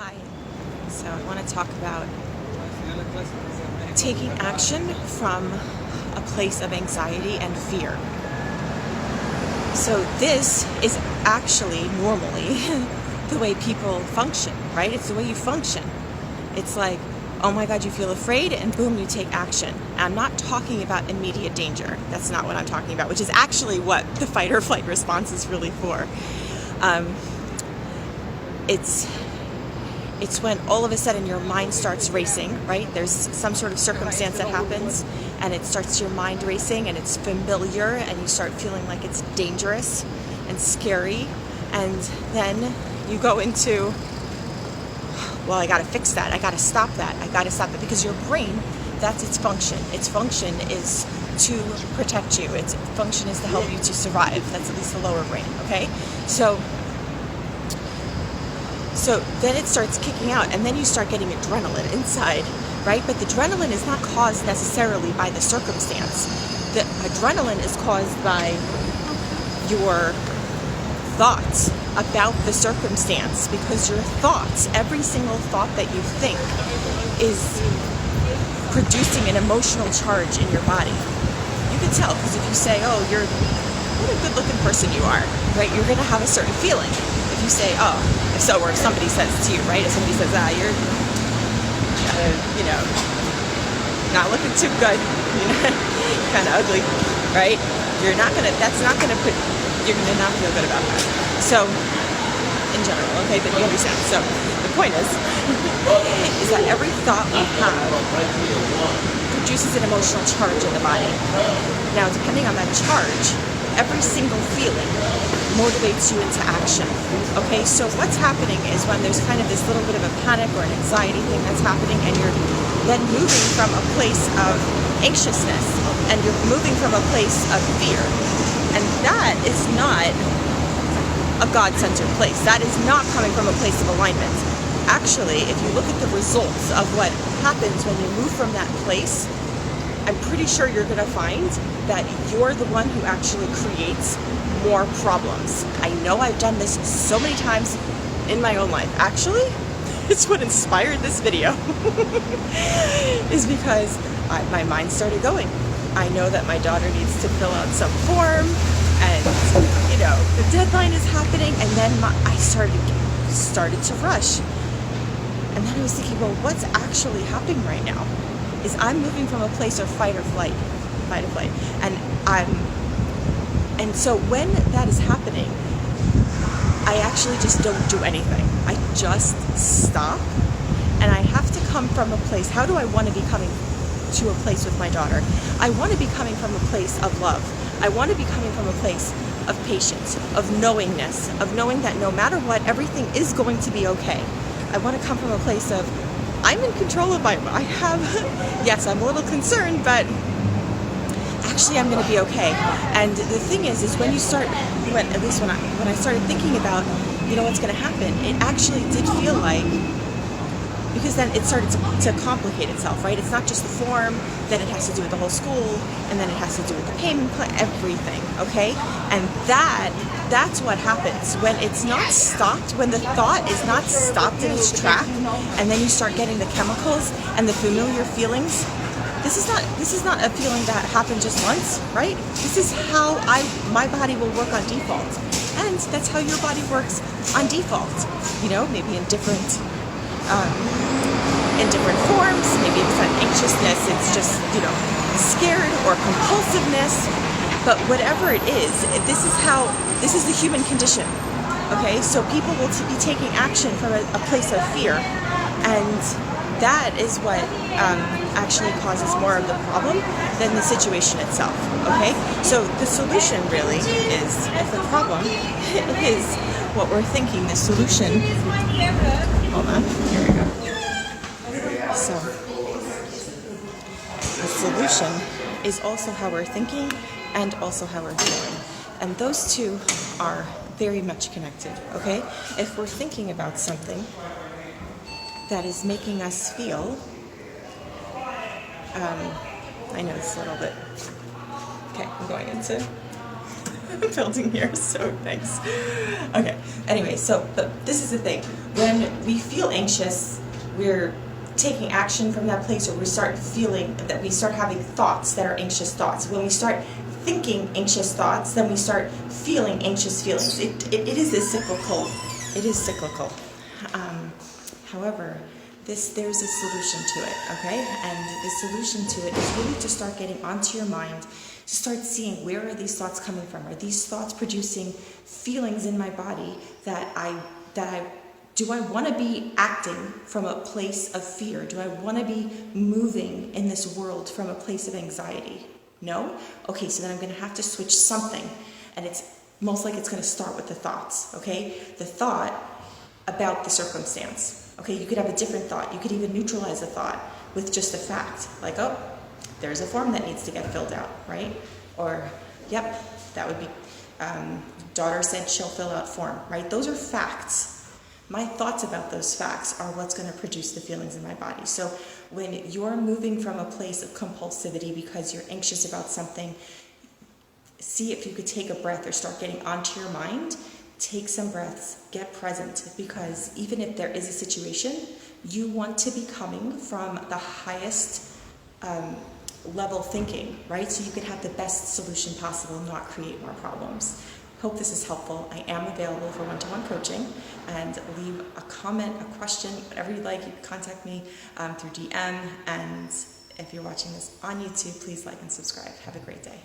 Hi. So I want to talk about taking action from a place of anxiety and fear. So this is actually normally the way people function, right? It's the way you function. It's like, oh my God, you feel afraid, and boom, you take action. And I'm not talking about immediate danger. That's not what I'm talking about, which is actually what the fight or flight response is really for. It's when all of a sudden your mind starts racing, right? There's some sort of circumstance that happens and it starts your mind racing and it's familiar and you start feeling like it's dangerous and scary. And then you go into, well, I got to fix that. I got to stop that. I got to stop it, because your brain, that's its function. Its function is to protect you. Its function is to help you to survive. That's at least the lower brain, okay? So then it starts kicking out, and then you start getting adrenaline inside, right? But the adrenaline is not caused necessarily by the circumstance. The adrenaline is caused by your thoughts about the circumstance, because your thoughts, every single thought that you think, is producing an emotional charge in your body. You can tell, because if you say, oh, what a good-looking person you are, right? You're going to have a certain feeling. If you say, oh, or if somebody says to you, right? If somebody says, you're, not looking too good, kind of ugly, right? You're not going to not feel good about that. So, in general, okay, but you understand. So, the point is that every thought we have produces an emotional charge in the body. Now, depending on that charge, every single feeling motivates you into action. Okay, so what's happening is when there's kind of this little bit of a panic or an anxiety thing that's happening, and you're then moving from a place of anxiousness and you're moving from a place of fear. And that is not a God-centered place. That is not coming from a place of alignment. Actually, if you look at the results of what happens when you move from that place, I'm pretty sure you're going to find that you're the one who actually creates more problems. I know I've done this so many times in my own life. Actually, it's what inspired this video. Is because my mind started going. I know that my daughter needs to fill out some form, and the deadline is happening, and then I started to rush. And then I was thinking, well, what's actually happening right now is I'm moving from a place of fight or flight, and so when that is happening, I actually just don't do anything. I just stop, and I have to come from a place. How do I want to be coming to a place with my daughter? I want to be coming from a place of love. I want to be coming from a place of patience, of knowingness, of knowing that no matter what, everything is going to be okay. I want to come from a place of, I'm in control of yes, I'm a little concerned, but actually I'm going to be okay. And the thing is when you start, when I started thinking about, what's going to happen, it actually did feel like, because then it started to complicate itself, right? It's not just the form, then it has to do with the whole school, and then it has to do with the payment plan, everything, okay? And that's what happens when it's not stopped, when the thought is not stopped in its track, and then you start getting the chemicals and the familiar feelings. This is not a feeling that happened just once, right? This is how my body will work on default. And that's how your body works on default. Maybe in different forms. Maybe it's not anxiousness, it's just, scared or compulsiveness. But whatever it is, this is the human condition. Okay, so people will be taking action from a place of fear, and that is what actually causes more of the problem than the situation itself. Okay, so the solution really is, if the problem is what we're thinking, the solution. Hold on, here we go. So the solution is also how we're thinking and also how we're feeling. And those two are very much connected, okay? If we're thinking about something that is making us feel, I know it's a little bit, okay, I'm going into building here, so thanks. Okay, anyway, but this is the thing. when we feel anxious, we're taking action from that place, or we start feeling that we start having thoughts that are anxious thoughts. When we start thinking anxious thoughts, then we start feeling anxious feelings. It is a cyclical. It is cyclical. However, there's a solution to it, okay? And the solution to it is really to start getting onto your mind, to start seeing, where are these thoughts coming from? Are these thoughts producing feelings in my body do I want to be acting from a place of fear? Do I want to be moving in this world from a place of anxiety? No? Okay, so then I'm going to have to switch something. And it's most likely it's going to start with the thoughts, okay? The thought about the circumstance. Okay, you could have a different thought. You could even neutralize a thought with just a fact. Like, oh, there's a form that needs to get filled out, right? Or, yep, that would be, daughter said she'll fill out form, right? Those are facts. My thoughts about those facts are what's going to produce the feelings in my body. So when you're moving from a place of compulsivity because you're anxious about something, see if you could take a breath or start getting onto your mind. Take some breaths, get present, because even if there is a situation, you want to be coming from the highest level thinking, right? So you can have the best solution possible and not create more problems. Hope this is helpful. I am available for one-to-one coaching, and leave a comment, a question, whatever you'd like. You can contact me through DM, and if you're watching this on YouTube, please like and subscribe. Have a great day.